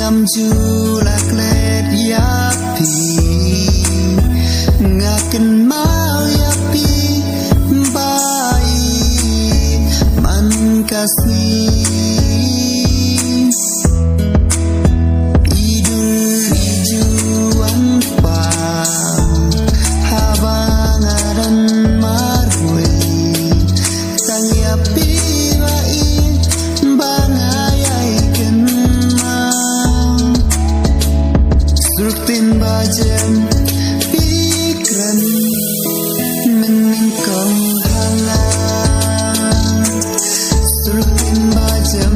julak let yapi ngaken mau yapi baik man kasih idul ijuan pang habangaran marhui sang yapi baik bangayai kenang rutin bajem pikiran meningkong hangat rutin bajem